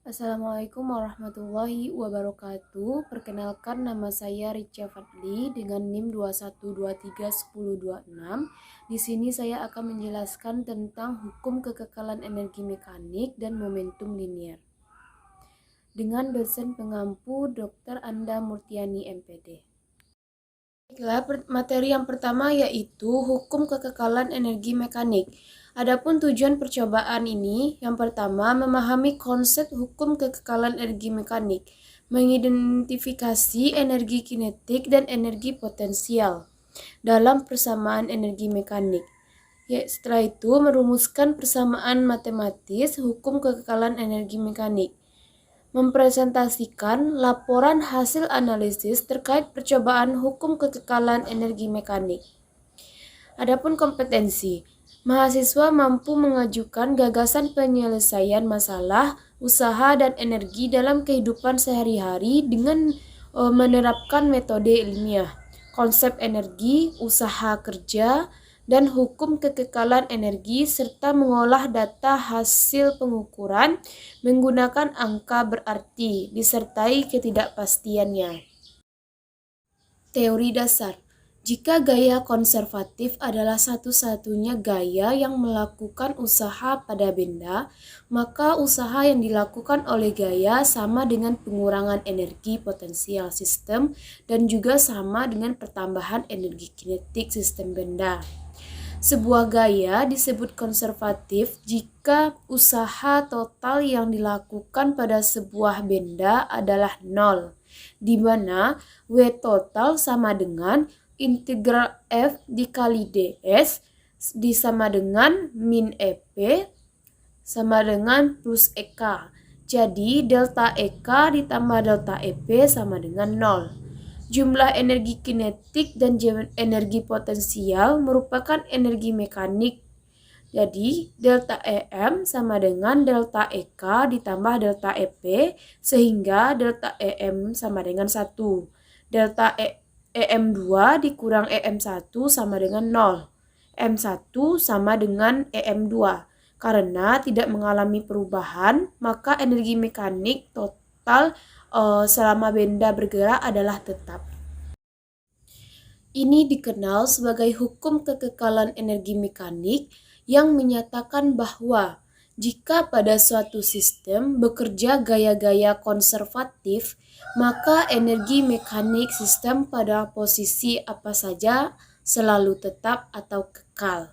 Assalamualaikum warahmatullahi wabarakatuh. Perkenalkan, nama saya Richa Fadli dengan NIM 21231026. Di sini saya akan menjelaskan tentang hukum kekekalan energi mekanik dan momentum linier dengan dosen pengampu Dr. Anda Murtiani MPD. Materi yang pertama yaitu hukum kekekalan energi mekanik. Adapun tujuan percobaan ini, yang pertama, memahami konsep hukum kekekalan energi mekanik, mengidentifikasi energi kinetik dan energi potensial dalam persamaan energi mekanik. Setelah itu, merumuskan persamaan matematis hukum kekekalan energi mekanik, mempresentasikan laporan hasil analisis terkait percobaan hukum kekekalan energi mekanik. Adapun kompetensi, mahasiswa mampu mengajukan gagasan penyelesaian masalah, usaha, dan energi dalam kehidupan sehari-hari dengan menerapkan metode ilmiah, konsep energi, usaha kerja, dan hukum kekekalan energi, serta mengolah data hasil pengukuran menggunakan angka berarti, disertai ketidakpastiannya. Teori dasar. Jika gaya konservatif adalah satu-satunya gaya yang melakukan usaha pada benda, maka usaha yang dilakukan oleh gaya sama dengan pengurangan energi potensial sistem dan juga sama dengan pertambahan energi kinetik sistem benda. Sebuah gaya disebut konservatif jika usaha total yang dilakukan pada sebuah benda adalah nol, di mana W total sama dengan integral F dikali ds disama dengan min EP sama dengan plus EK. Jadi delta EK ditambah delta EP sama dengan 0. Jumlah energi kinetik dan energi potensial merupakan energi mekanik. Jadi delta EM sama dengan delta EK ditambah delta EP sehingga delta EM sama dengan 1. Delta EM2 dikurang EM1 sama dengan 0. M1 sama dengan EM2. Karena tidak mengalami perubahan, maka energi mekanik total selama benda bergerak adalah tetap. Ini dikenal sebagai hukum kekekalan energi mekanik yang menyatakan bahwa jika pada suatu sistem bekerja gaya-gaya konservatif, maka energi mekanik sistem pada posisi apa saja selalu tetap atau kekal.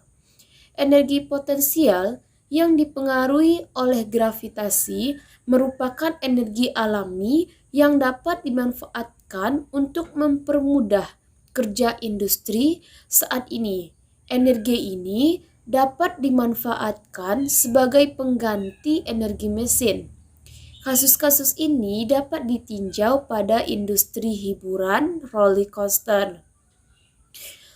Energi potensial yang dipengaruhi oleh gravitasi merupakan energi alami yang dapat dimanfaatkan untuk mempermudah kerja industri saat ini. Energi ini dapat dimanfaatkan sebagai pengganti energi mesin. Kasus-kasus ini dapat ditinjau pada industri hiburan roller coaster.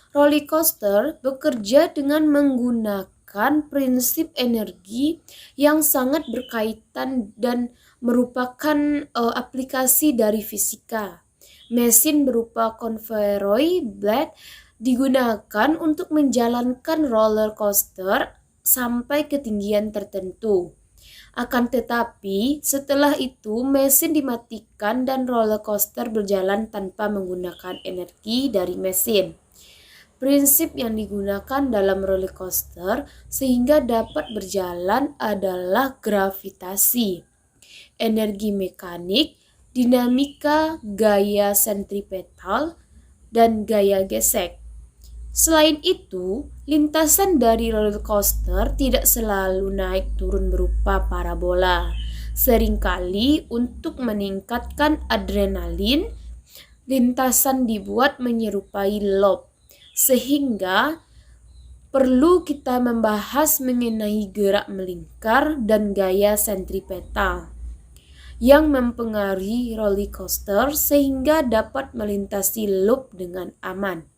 Roller coaster bekerja dengan menggunakan prinsip energi yang sangat berkaitan dan merupakan aplikasi dari fisika. Mesin berupa conveyor belt digunakan untuk menjalankan roller coaster sampai ketinggian tertentu. Akan tetapi, setelah itu mesin dimatikan dan roller coaster berjalan tanpa menggunakan energi dari mesin. Prinsip yang digunakan dalam roller coaster sehingga dapat berjalan adalah gravitasi, energi mekanik, dinamika, gaya sentripetal, dan gaya gesek. Selain itu, lintasan dari roller coaster tidak selalu naik turun berupa parabola. Seringkali untuk meningkatkan adrenalin, lintasan dibuat menyerupai loop, sehingga perlu kita membahas mengenai gerak melingkar dan gaya sentripetal yang mempengaruhi roller coaster sehingga dapat melintasi loop dengan aman.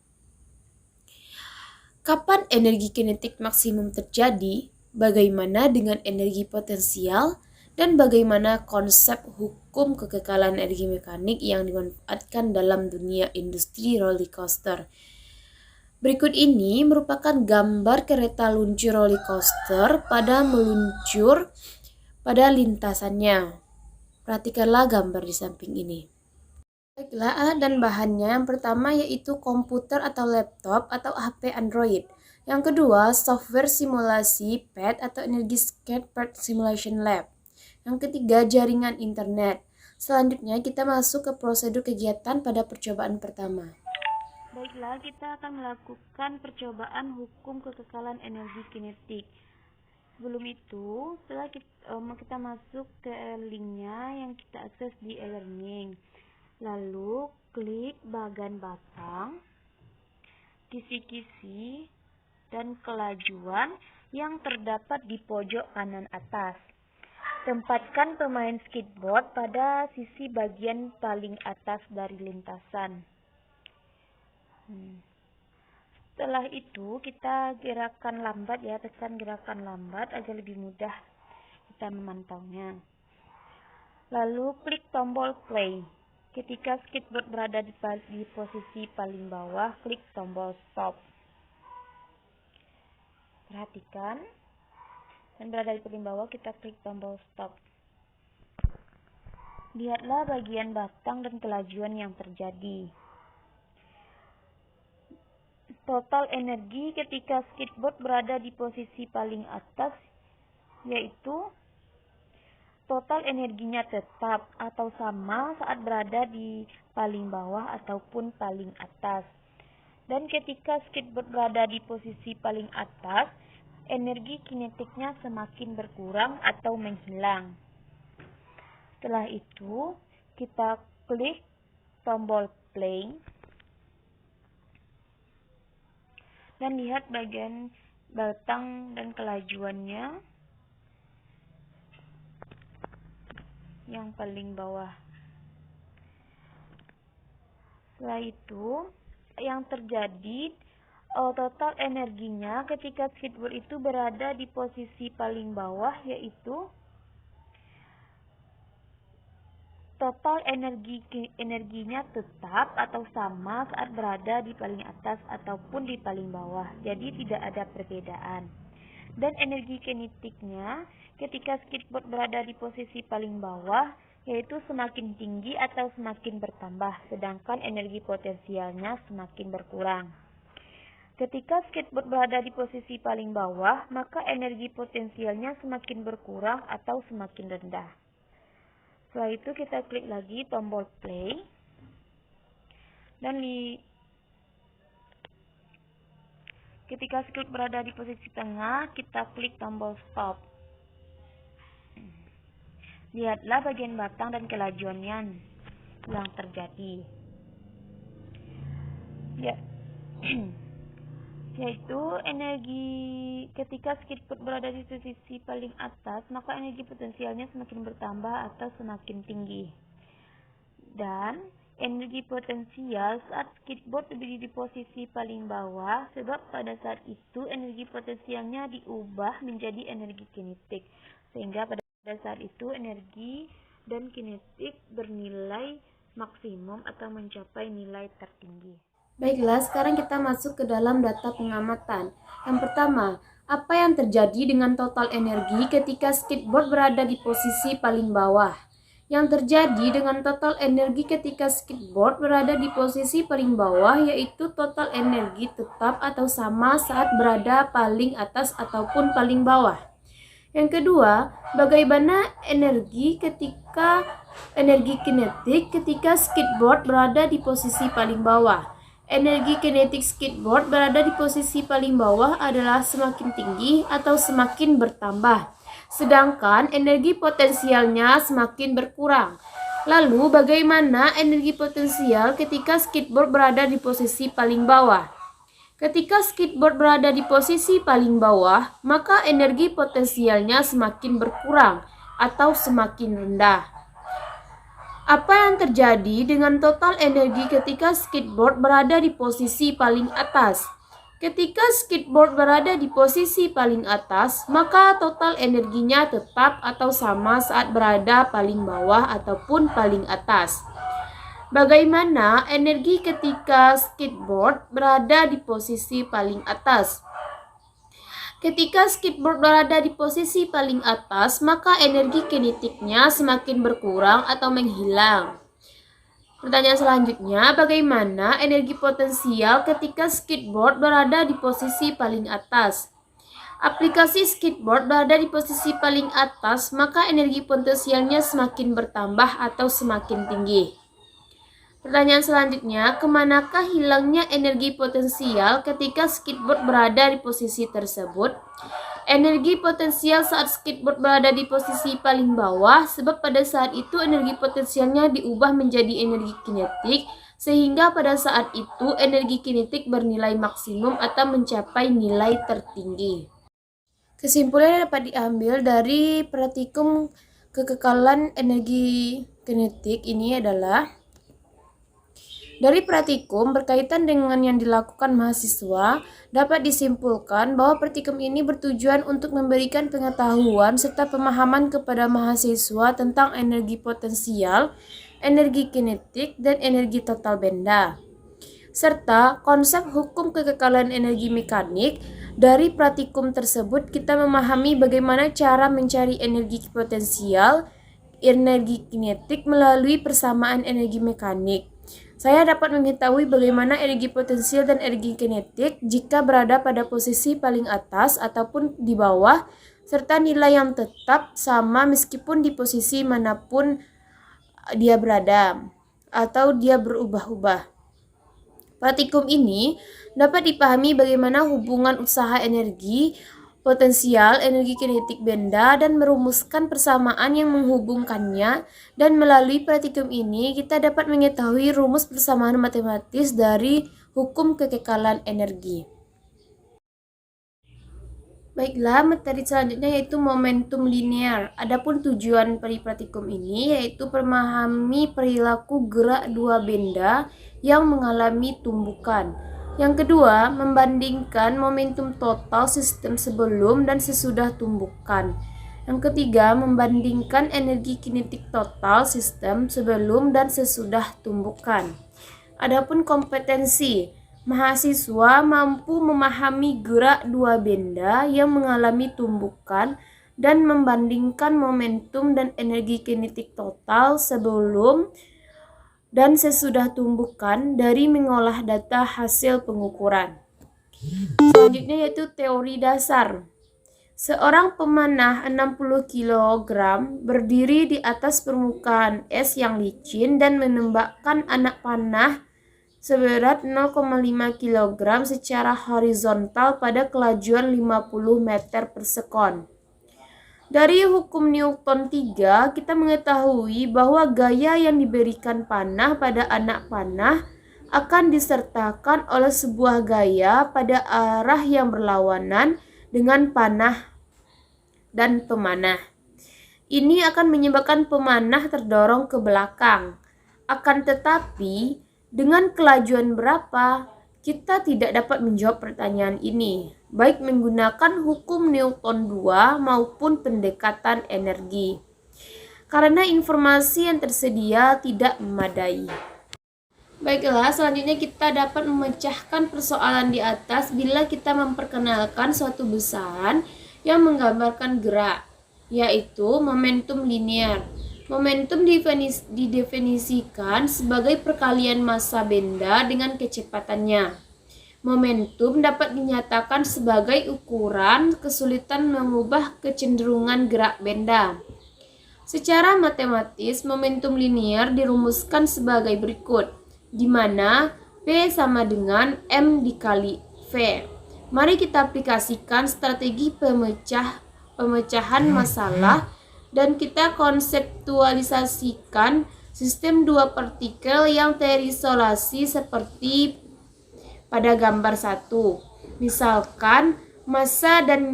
Kapan energi kinetik maksimum terjadi? Bagaimana dengan energi potensial? Dan bagaimana konsep hukum kekekalan energi mekanik yang dimanfaatkan dalam dunia industri roller coaster? Berikut ini merupakan gambar kereta luncur roller coaster pada meluncur pada lintasannya. Perhatikanlah gambar di samping ini. Baiklah, alat dan bahannya. Yang pertama yaitu komputer atau laptop atau HP Android. Yang kedua, software simulasi PET atau Energy Skateboard Simulation Lab. Yang ketiga, jaringan internet. Selanjutnya kita masuk ke prosedur kegiatan pada percobaan pertama. Baiklah, kita akan melakukan percobaan hukum kekekalan energi kinetik. Sebelum itu, setelah kita masuk ke linknya yang kita akses di e-learning. Lalu klik bagan batang, kisi-kisi, dan kelajuan yang terdapat di pojok kanan atas. Tempatkan pemain skateboard pada sisi bagian paling atas dari lintasan. Setelah itu kita gerakan lambat ya, tekan gerakan lambat agar lebih mudah kita memantaunya. Lalu klik tombol play. Ketika skateboard berada di posisi paling bawah, klik tombol stop. Perhatikan, dan berada di paling bawah kita klik tombol stop. Lihatlah bagian batang dan kelajuan yang terjadi. Total energi ketika skateboard berada di posisi paling atas yaitu total energinya tetap atau sama saat berada di paling bawah ataupun paling atas. Dan ketika skateboard berada di posisi paling atas, energi kinetiknya semakin berkurang atau menghilang. Setelah itu, kita klik tombol play. Dan lihat bagian batang dan kelajuannya yang paling bawah. Setelah itu, yang terjadi total energinya ketika skateboard itu berada di posisi paling bawah yaitu total energinya tetap atau sama saat berada di paling atas ataupun di paling bawah. Jadi tidak ada perbedaan. Dan energi kinetiknya ketika skateboard berada di posisi paling bawah yaitu semakin tinggi atau semakin bertambah, sedangkan energi potensialnya semakin berkurang. Ketika skateboard berada di posisi paling bawah, maka energi potensialnya semakin berkurang atau semakin rendah. Setelah itu kita klik lagi tombol play dan ketika skateboard berada di posisi tengah kita klik tombol stop. Lihatlah bagian batang dan kelajuannya yang terjadi. Ya. Yaitu energi ketika skateboard berada di posisi paling atas, maka energi potensialnya semakin bertambah atau semakin tinggi. Dan energi potensial saat skateboard berdiri di posisi paling bawah, sebab pada saat itu energi potensialnya diubah menjadi energi kinetik, sehingga pada saat itu energi dan kinetik bernilai maksimum atau mencapai nilai tertinggi. Baiklah, sekarang kita masuk ke dalam data pengamatan. Yang pertama, apa yang terjadi dengan total energi ketika skateboard berada di posisi paling bawah? Yang terjadi dengan total energi ketika skateboard berada di posisi paling bawah yaitu total energi tetap atau sama saat berada paling atas ataupun paling bawah. Yang kedua, bagaimana energi kinetik ketika skateboard berada di posisi paling bawah? Energi kinetik skateboard berada di posisi paling bawah adalah semakin tinggi atau semakin bertambah, sedangkan energi potensialnya semakin berkurang. Lalu, bagaimana energi potensial ketika skateboard berada di posisi paling bawah? Ketika skateboard berada di posisi paling bawah, maka energi potensialnya semakin berkurang atau semakin rendah. Apa yang terjadi dengan total energi ketika skateboard berada di posisi paling atas? Ketika skateboard berada di posisi paling atas, maka total energinya tetap atau sama saat berada paling bawah ataupun paling atas. Bagaimana energi ketika skateboard berada di posisi paling atas? Ketika skateboard berada di posisi paling atas, maka energi kinetiknya semakin berkurang atau menghilang. Pertanyaan selanjutnya, bagaimana energi potensial ketika skateboard berada di posisi paling atas? Aplikasi skateboard berada di posisi paling atas, maka energi potensialnya semakin bertambah atau semakin tinggi. Pertanyaan selanjutnya, kemanakah hilangnya energi potensial ketika skateboard berada di posisi tersebut? Energi potensial saat skateboard berada di posisi paling bawah, sebab pada saat itu energi potensialnya diubah menjadi energi kinetik, sehingga pada saat itu energi kinetik bernilai maksimum atau mencapai nilai tertinggi. Kesimpulan yang dapat diambil dari praktikum kekekalan energi kinetik ini adalah dari praktikum berkaitan dengan yang dilakukan mahasiswa, dapat disimpulkan bahwa praktikum ini bertujuan untuk memberikan pengetahuan serta pemahaman kepada mahasiswa tentang energi potensial, energi kinetik, dan energi total benda. Serta konsep hukum kekekalan energi mekanik. Dari praktikum tersebut kita memahami bagaimana cara mencari energi potensial, energi kinetik melalui persamaan energi mekanik. Saya dapat mengetahui bagaimana energi potensial dan energi kinetik jika berada pada posisi paling atas ataupun di bawah, serta nilai yang tetap sama meskipun di posisi manapun dia berada atau dia berubah-ubah. Praktikum ini dapat dipahami bagaimana hubungan usaha energi potensial, energi kinetik benda, dan merumuskan persamaan yang menghubungkannya. Dan melalui praktikum ini kita dapat mengetahui rumus persamaan matematis dari hukum kekekalan energi. Baiklah, materi selanjutnya yaitu momentum linear. Adapun tujuan dari praktikum ini yaitu memahami perilaku gerak dua benda yang mengalami tumbukan. Yang kedua, membandingkan momentum total sistem sebelum dan sesudah tumbukan. Yang ketiga, membandingkan energi kinetik total sistem sebelum dan sesudah tumbukan. Adapun kompetensi, mahasiswa mampu memahami gerak dua benda yang mengalami tumbukan dan membandingkan momentum dan energi kinetik total sebelum dan sesudah tumbukan dari mengolah data hasil pengukuran. Selanjutnya yaitu teori dasar. Seorang pemanah 60 kg berdiri di atas permukaan es yang licin dan menembakkan anak panah seberat 0,5 kg secara horizontal pada kelajuan 50 meter per sekon. Dari hukum Newton 3, kita mengetahui bahwa gaya yang diberikan panah pada anak panah akan disertakan oleh sebuah gaya pada arah yang berlawanan dengan panah dan pemanah. Ini akan menyebabkan pemanah terdorong ke belakang. Akan tetapi, dengan kelajuan berapa? Kita tidak dapat menjawab pertanyaan ini, baik menggunakan hukum Newton 2 maupun pendekatan energi, karena informasi yang tersedia tidak memadai. Baiklah, selanjutnya kita dapat memecahkan persoalan di atas bila kita memperkenalkan suatu besaran yang menggambarkan gerak, yaitu momentum linear. Momentum didefinisikan sebagai perkalian massa benda dengan kecepatannya. Momentum dapat dinyatakan sebagai ukuran kesulitan mengubah kecenderungan gerak benda. Secara matematis, momentum linear dirumuskan sebagai berikut, di mana P sama dengan M dikali V. Mari kita aplikasikan strategi pemecahan masalah dan kita konseptualisasikan sistem dua partikel yang terisolasi seperti pada gambar 1. Misalkan massa dan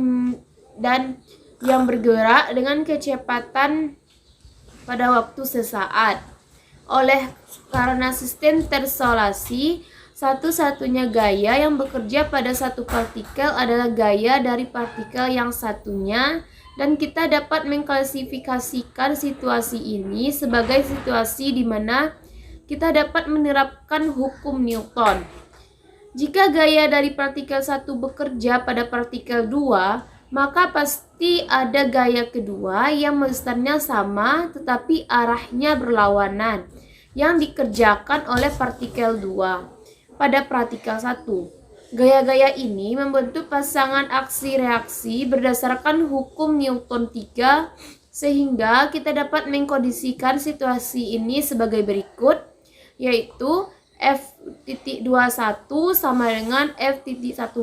yang bergerak dengan kecepatan pada waktu sesaat. Karena sistem terisolasi, satu-satunya gaya yang bekerja pada satu partikel adalah gaya dari partikel yang satunya, dan kita dapat mengklasifikasikan situasi ini sebagai situasi di mana kita dapat menerapkan hukum Newton. Jika gaya dari partikel 1 bekerja pada partikel 2, maka pasti ada gaya kedua yang besarnya sama tetapi arahnya berlawanan yang dikerjakan oleh partikel 2 pada partikel 1. Gaya-gaya ini membentuk pasangan aksi-reaksi berdasarkan hukum Newton 3 sehingga kita dapat mengkondisikan situasi ini sebagai berikut, yaitu F.21 sama dengan F.12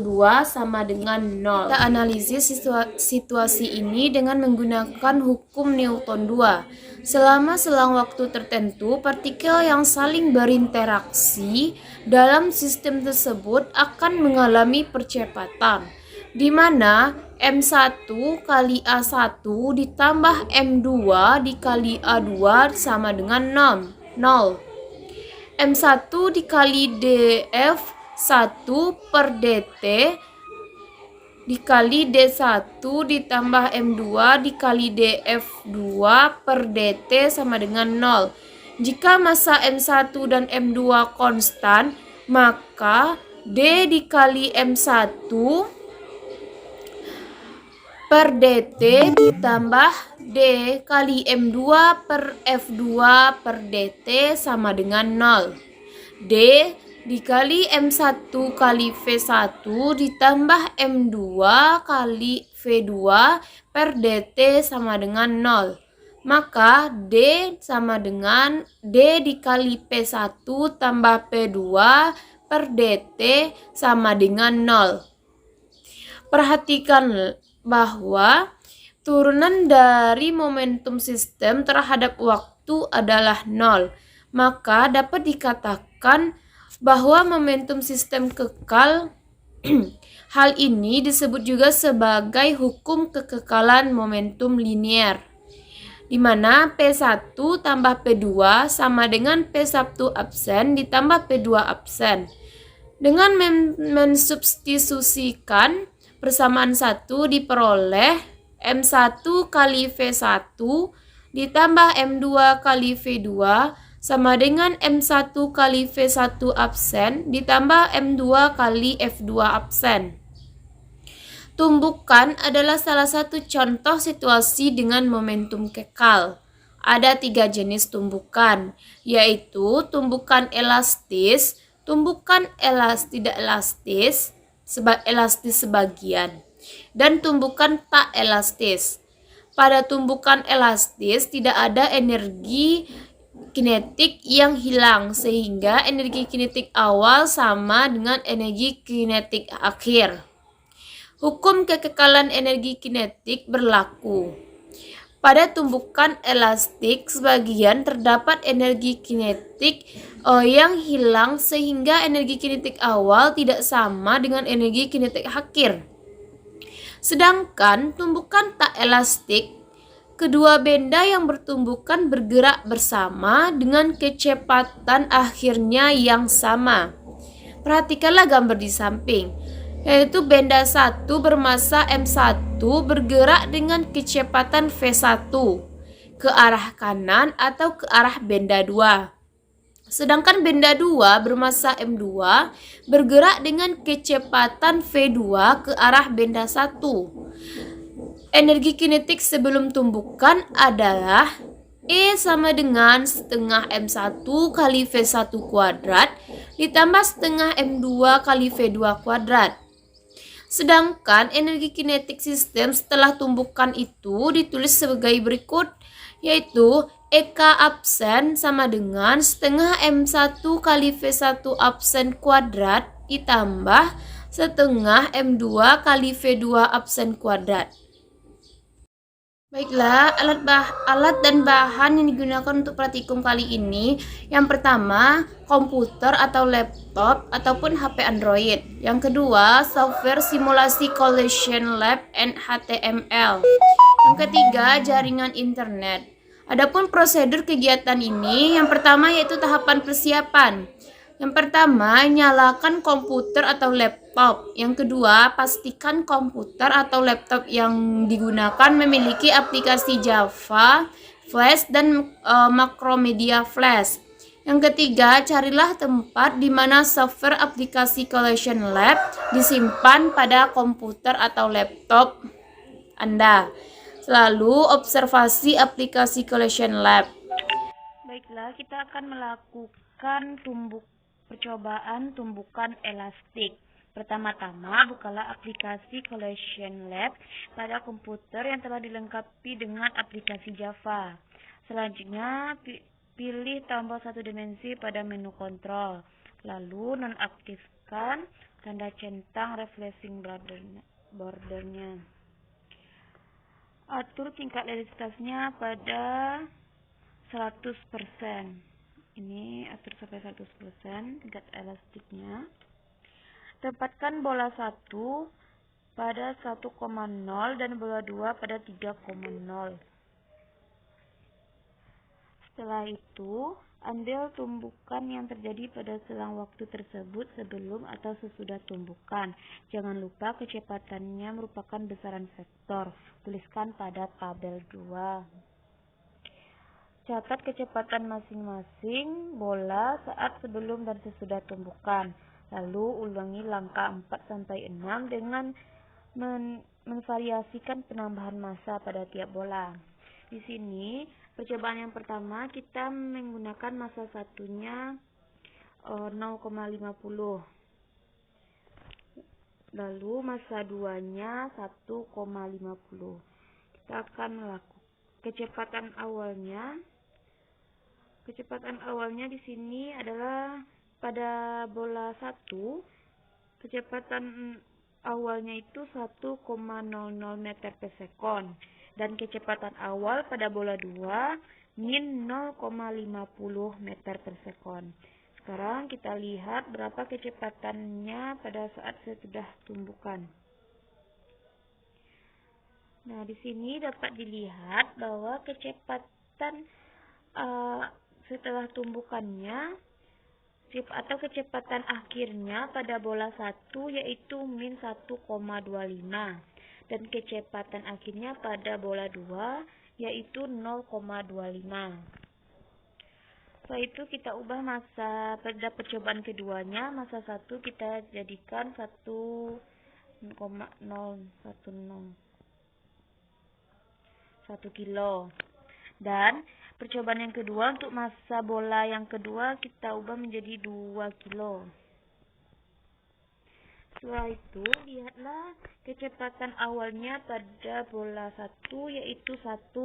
sama dengan 0. Kita analisis situasi ini dengan menggunakan hukum Newton 2. Selama selang waktu tertentu, partikel yang saling berinteraksi dalam sistem tersebut akan mengalami percepatan, di mana M1 kali A1 ditambah M2 dikali A2 sama dengan 0. M1 dikali dF1 per dt dikali D1 ditambah M2 dikali dF2 per dt sama dengan 0. Jika massa M1 dan M2 konstan, maka D dikali M1 per dt ditambah D kali M2 per F2 per dt sama dengan 0. D dikali M1 kali V1 ditambah M2 kali V2 per dt sama dengan 0. Maka D sama dengan D dikali P1 tambah P2 per dt sama dengan 0. Perhatikan bahwa turunan dari momentum sistem terhadap waktu adalah 0. Maka dapat dikatakan bahwa momentum sistem kekal. Hal ini disebut juga sebagai hukum kekekalan momentum linier, di mana P1 tambah P2 sama dengan P1 absen ditambah P2 absen. Dengan mensubstitusikan persamaan 1 diperoleh M1 kali V1 ditambah M2 kali V2 sama dengan M1 kali V1 absen ditambah M2 kali F2 absen. Tumbukan adalah salah satu contoh situasi dengan momentum kekal. Ada 3 jenis tumbukan, yaitu tumbukan elastis, tumbukan tidak elastis, elastis sebagian, dan tumbukan tak elastis. Pada tumbukan elastis tidak ada energi kinetik yang hilang, sehingga energi kinetik awal sama dengan energi kinetik akhir. Hukum kekekalan energi kinetik berlaku. Pada tumbukan elastik sebagian terdapat energi kinetik yang hilang sehingga energi kinetik awal tidak sama dengan energi kinetik akhir. Sedangkan tumbukan tak elastik, kedua benda yang bertumbukan bergerak bersama dengan kecepatan akhirnya yang sama. Perhatikanlah gambar di samping, yaitu benda 1 bermassa M1 bergerak dengan kecepatan V1 ke arah kanan atau ke arah benda 2. Sedangkan benda 2 bermassa M2 bergerak dengan kecepatan V2 ke arah benda 1. Energi kinetik sebelum tumbukan adalah E sama dengan setengah M1 kali V1 kuadrat ditambah setengah M2 kali V2 kuadrat. Sedangkan energi kinetik sistem setelah tumbukan itu ditulis sebagai berikut, yaitu EK absen sama dengan setengah M1 kali V1 absen kuadrat ditambah setengah M2 kali V2 absen kuadrat. Baiklah, alat dan bahan yang digunakan untuk praktikum kali ini. Yang pertama, komputer atau laptop ataupun HP Android. Yang kedua, software simulasi Collision Lab and HTML. Yang ketiga, jaringan internet. Adapun prosedur kegiatan ini, yang pertama yaitu tahapan persiapan. Yang pertama, nyalakan komputer atau laptop. Yang kedua, pastikan komputer atau laptop yang digunakan memiliki aplikasi Java, Flash, dan Macromedia Flash. Yang ketiga, carilah tempat di mana software aplikasi Collision Lab disimpan pada komputer atau laptop Anda. Lalu, observasi aplikasi Collision Lab. Baiklah, kita akan melakukan percobaan tumbukan elastik. Pertama-tama, bukalah aplikasi Collision Lab pada komputer yang telah dilengkapi dengan aplikasi Java. Selanjutnya, pilih tombol satu dimensi pada menu kontrol. Lalu, nonaktifkan tanda centang refreshing bordernya. Atur tingkat elastisitasnya pada 100%. Ini atur sampai 100% tingkat elastiknya. Tempatkan bola 1 pada 1,0 dan bola 2 pada 3,0. Setelah itu, ambil tumbukan yang terjadi pada selang waktu tersebut sebelum atau sesudah tumbukan. Jangan lupa kecepatannya merupakan besaran vektor. Tuliskan pada tabel 2. Catat kecepatan masing-masing bola saat sebelum dan sesudah tumbukan. Lalu ulangi langkah 4-6 dengan menvariasikan penambahan massa pada tiap bola. Di sini, percobaan yang pertama kita menggunakan massa satunya 0,50. Lalu massa 2-nya 1,50. Kita akan melakukan Kecepatan awalnya di sini adalah pada bola 1, kecepatan awalnya itu 1,00 meter per sekon, dan kecepatan awal pada bola 2 min 0,50 meter per sekon. Sekarang kita lihat berapa kecepatannya pada saat sesudah tumbukan. Nah, di sini dapat dilihat bahwa kecepatan setelah tumbukannya atau kecepatan akhirnya pada bola 1 yaitu min 1,25 dan kecepatan akhirnya pada bola 2 yaitu 0,25. Setelah itu kita ubah massa pada percobaan keduanya. Massa 1 kita jadikan 1,010 1 kilo. Dan percobaan yang kedua untuk massa bola yang kedua kita ubah menjadi 2 kilo. Setelah itu, lihatlah kecepatan awalnya pada bola 1 yaitu 1,00.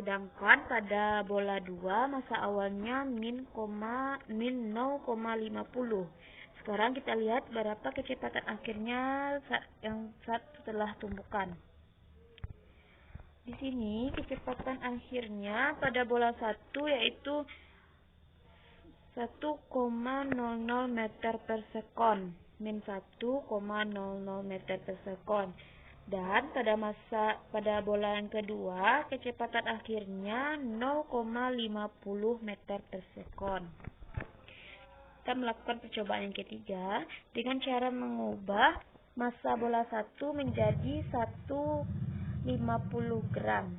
Sedangkan pada bola 2 massa awalnya min 0,50. Sekarang kita lihat berapa kecepatan akhirnya saat setelah tumbukan. Di sini kecepatan akhirnya pada bola 1 yaitu 1,00 meter per sekon, min 1,00 meter per sekon. Dan pada bola yang kedua kecepatan akhirnya 0,50 meter per sekon. Kita melakukan percobaan yang ketiga dengan cara mengubah massa bola 1 menjadi 150 gram,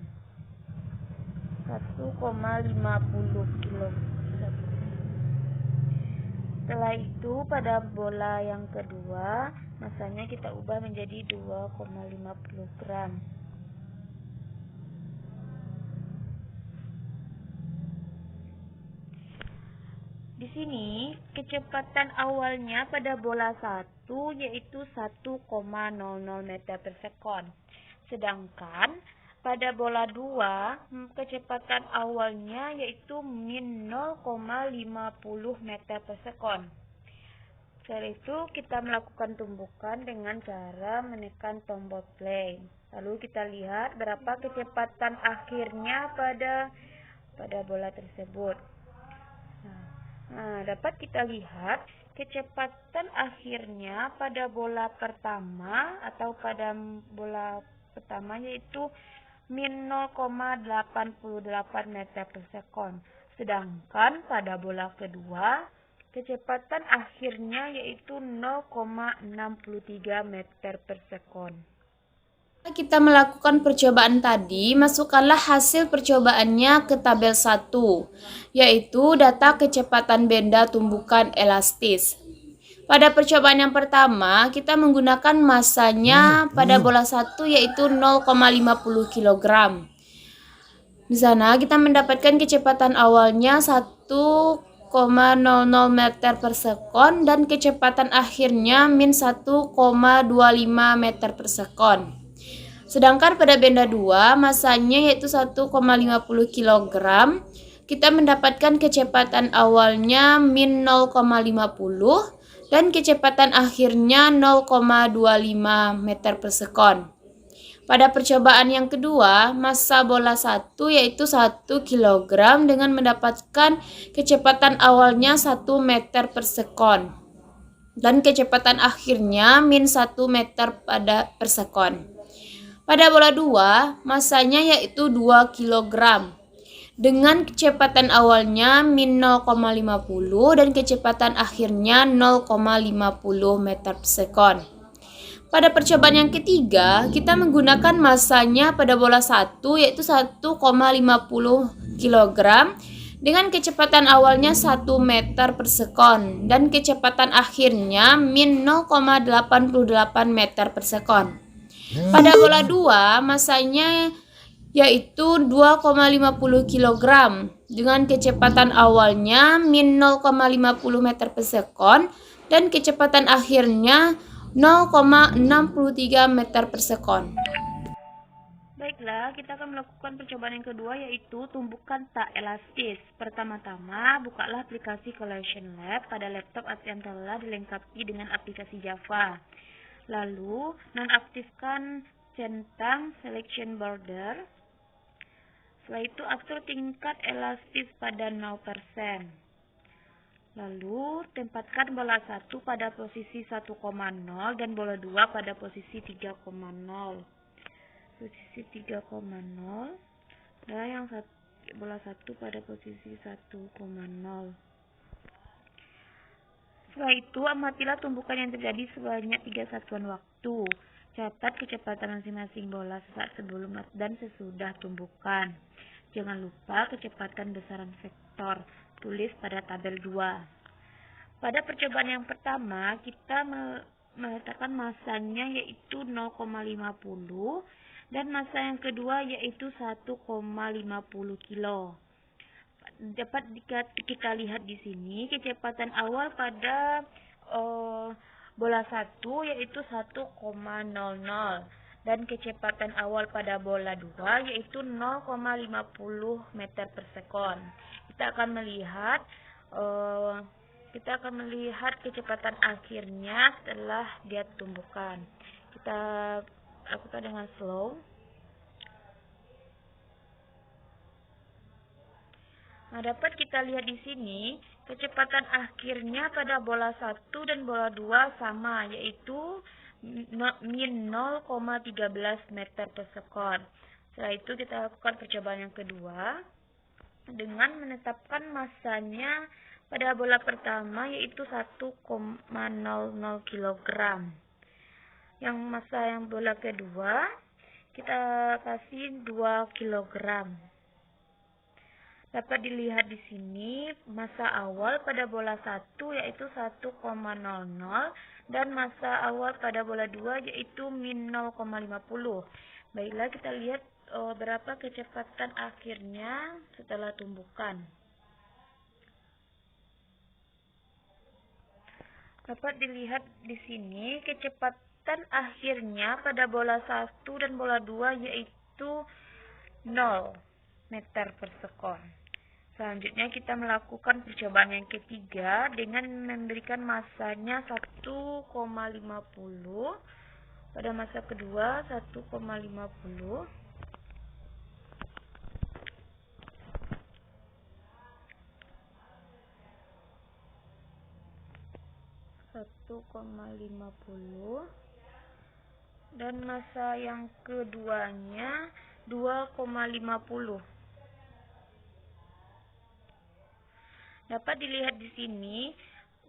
1,50 kg. Setelah itu pada bola yang kedua massanya kita ubah menjadi 2,50 gram. Di sini kecepatan awalnya pada bola 1 yaitu 1,00 meter per sekon. Sedangkan pada bola 2 kecepatan awalnya yaitu min 0,50 meter per sekon. Setelah itu kita melakukan tumbukan dengan cara menekan tombol play. Lalu kita lihat berapa kecepatan akhirnya pada bola tersebut. Nah, dapat kita lihat kecepatan akhirnya pada bola pertama atau pada bola pertama yaitu min 0,88 meter per sekon. Sedangkan pada bola kedua kecepatan akhirnya yaitu 0,63 meter per sekon. Kita melakukan percobaan tadi, masukkanlah hasil percobaannya ke tabel 1, yaitu data kecepatan benda tumbukan elastis. Pada percobaan yang pertama, kita menggunakan masanya pada bola 1 yaitu 0,50 kg. Di sana kita mendapatkan kecepatan awalnya 1,00 meter per sekon dan kecepatan akhirnya min 1,25 meter per sekon. Sedangkan pada benda 2, masanya yaitu 1,50 kg, kita mendapatkan kecepatan awalnya min 0,50 dan kecepatan akhirnya 0,25 meter per sekon. Pada percobaan yang kedua, massa bola 1 yaitu 1 kg dengan mendapatkan kecepatan awalnya 1 meter per sekon dan kecepatan akhirnya min 1 meter per sekon. Pada bola 2, massanya yaitu 2 kg dengan kecepatan awalnya min 0,50 dan kecepatan akhirnya 0,50 meter per sekon. Pada percobaan yang ketiga, kita menggunakan massanya pada bola 1 yaitu 1,50 kg dengan kecepatan awalnya 1 meter per sekon dan kecepatan akhirnya min 0,88 meter per sekon. Pada bola 2, massanya yaitu 2,50 kg dengan kecepatan awalnya min 0,50 meter per sekon dan kecepatan akhirnya 0,63 meter per sekon. Baiklah, kita akan melakukan percobaan yang kedua yaitu tumbukan tak elastis. Pertama-tama, bukalah aplikasi Collision Lab pada laptop yang telah dilengkapi dengan aplikasi Java. Lalu, nonaktifkan centang selection border. Setelah itu, atur tingkat elastis pada 0%. Lalu, tempatkan bola 1 pada posisi 1,0 dan bola 2 pada posisi 3,0. Posisi 3,0 dan yang bola 1 pada posisi 1,0. Setelah itu, amatilah tumbukan yang terjadi sebanyak 3 satuan waktu. Catat kecepatan masing-masing bola sesaat sebelum dan sesudah tumbukan. Jangan lupa kecepatan besaran vektor. Tulis pada tabel 2. Pada percobaan yang pertama, kita meletakkan massanya yaitu 0,50 dan massa yang kedua yaitu 1,50 kilo. Dapat kita lihat di sini kecepatan awal pada bola 1 yaitu 1,00 dan kecepatan awal pada bola 2 yaitu 0,50 meter per sekon. Kita akan melihat kecepatan akhirnya setelah dia tumbukan. Kita lakukan dengan slow. Nah, dapat kita lihat di sini kecepatan akhirnya pada bola 1 dan bola 2 sama, yaitu min 0,13 meter per sekon. Setelah itu kita lakukan percobaan yang kedua dengan menetapkan massanya pada bola pertama yaitu 1,00 kg. Yang massa yang bola kedua kita kasih 2 kg. Dapat dilihat di sini massa awal pada bola 1 yaitu 1,00 dan massa awal pada bola 2 yaitu min 0,50. Baiklah, kita lihat berapa kecepatan akhirnya setelah tumbukan. Dapat dilihat di sini kecepatan akhirnya pada bola 1 dan bola 2 yaitu 0 meter per sekon. Selanjutnya kita melakukan percobaan yang ketiga dengan memberikan massanya 1,50. Pada massa kedua 1,50. Dan massa yang keduanya 2,50. Dapat dilihat di sini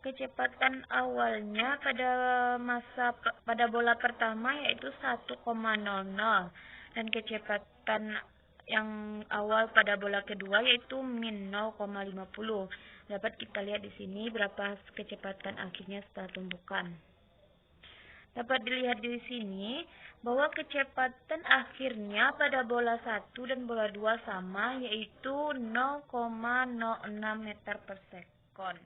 kecepatan awalnya pada bola pertama yaitu 1,00 dan kecepatan yang awal pada bola kedua yaitu min 0,50. Dapat kita lihat di sini berapa kecepatan akhirnya setelah tumbukan. Dapat dilihat di sini bahwa kecepatan akhirnya pada bola 1 dan bola 2 sama, yaitu 0,06 meter per sekon.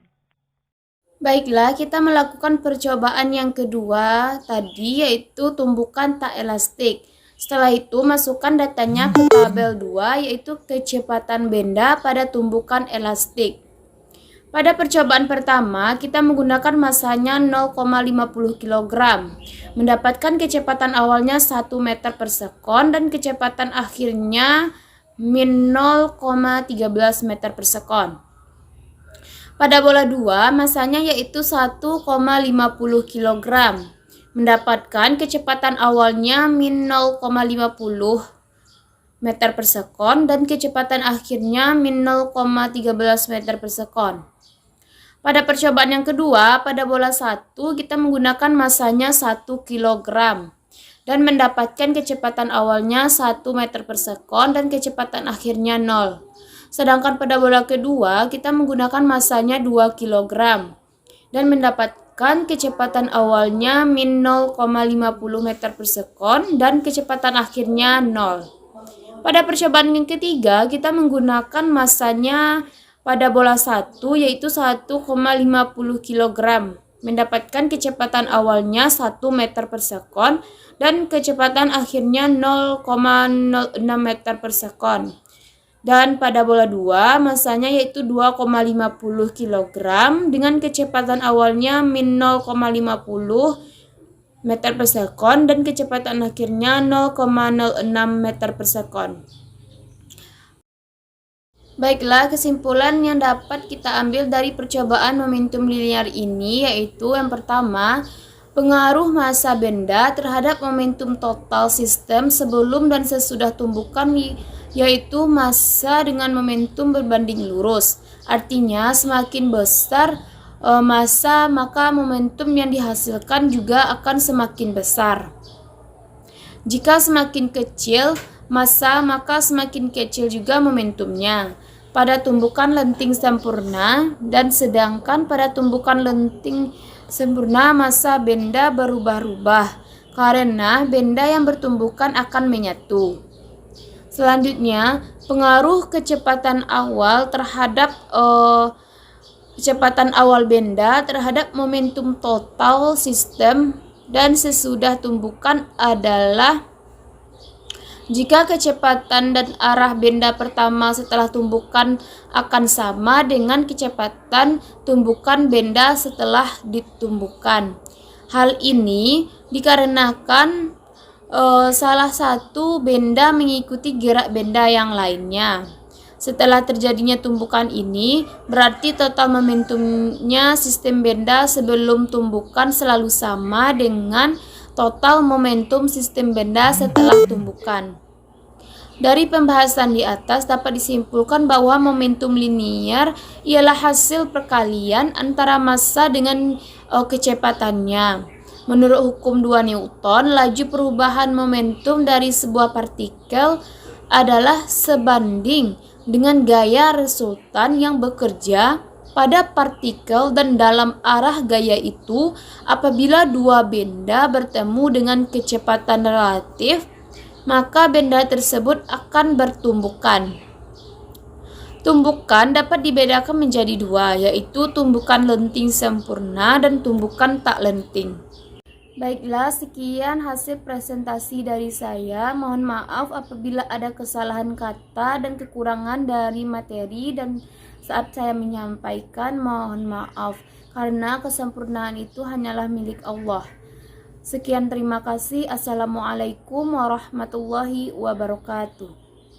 Baiklah, kita melakukan percobaan yang kedua tadi, yaitu tumbukan tak elastik. Setelah itu, masukkan datanya ke tabel 2, yaitu kecepatan benda pada tumbukan elastik. Pada percobaan pertama, kita menggunakan masanya 0,50 kg, mendapatkan kecepatan awalnya 1 meter per sekon dan kecepatan akhirnya min 0,13 meter per sekon. Pada bola 2, masanya yaitu 1,50 kg, mendapatkan kecepatan awalnya min 0,50 meter per sekon dan kecepatan akhirnya min 0,13 meter per sekon. Pada percobaan yang kedua, pada bola 1, kita menggunakan masanya 1 kg dan mendapatkan kecepatan awalnya 1 meter per sekon dan kecepatan akhirnya 0. Sedangkan pada bola kedua, kita menggunakan masanya 2 kg dan mendapatkan kecepatan awalnya min 0,50 meter per sekon dan kecepatan akhirnya 0. Pada percobaan yang ketiga, kita menggunakan masanya pada bola 1 yaitu 1,50 kg, mendapatkan kecepatan awalnya 1 meter per sekon dan kecepatan akhirnya 0,06 meter per sekon. Dan pada bola 2, masanya yaitu 2,50 kg dengan kecepatan awalnya min 0,50 meter per sekon dan kecepatan akhirnya 0,06 meter per sekon. Baiklah, kesimpulan yang dapat kita ambil dari percobaan momentum linear ini yaitu yang pertama, pengaruh massa benda terhadap momentum total sistem sebelum dan sesudah tumbukan yaitu massa dengan momentum berbanding lurus. Artinya semakin besar massa maka momentum yang dihasilkan juga akan semakin besar. Jika semakin kecil massa maka semakin kecil juga momentumnya. Pada tumbukan lenting sempurna dan sedangkan pada tumbukan lenting sempurna massa benda berubah-ubah karena benda yang bertumbukan akan menyatu. Selanjutnya, pengaruh kecepatan awal terhadap kecepatan awal benda terhadap momentum total sistem dan sesudah tumbukan adalah jika kecepatan dan arah benda pertama setelah tumbukan akan sama dengan kecepatan tumbukan benda setelah ditumbukan. Hal ini dikarenakan salah satu benda mengikuti gerak benda yang lainnya. Setelah terjadinya tumbukan ini, berarti total momentumnya sistem benda sebelum tumbukan selalu sama dengan total momentum sistem benda setelah tumbukan. Dari pembahasan di atas dapat disimpulkan bahwa momentum linear ialah hasil perkalian antara massa dengan kecepatannya. Menurut hukum 2 Newton, laju perubahan momentum dari sebuah partikel adalah sebanding dengan gaya resultan yang bekerja pada partikel dan dalam arah gaya itu apabila dua benda bertemu dengan kecepatan relatif, maka benda tersebut akan bertumbukan. Tumbukan dapat dibedakan menjadi dua, yaitu tumbukan lenting sempurna dan tumbukan tak lenting. Baiklah, sekian hasil presentasi dari saya. Mohon maaf apabila ada kesalahan kata dan kekurangan dari materi dan saat saya menyampaikan, mohon maaf karena kesempurnaan itu hanyalah milik Allah. Sekian, terima kasih. Assalamualaikum warahmatullahi wabarakatuh.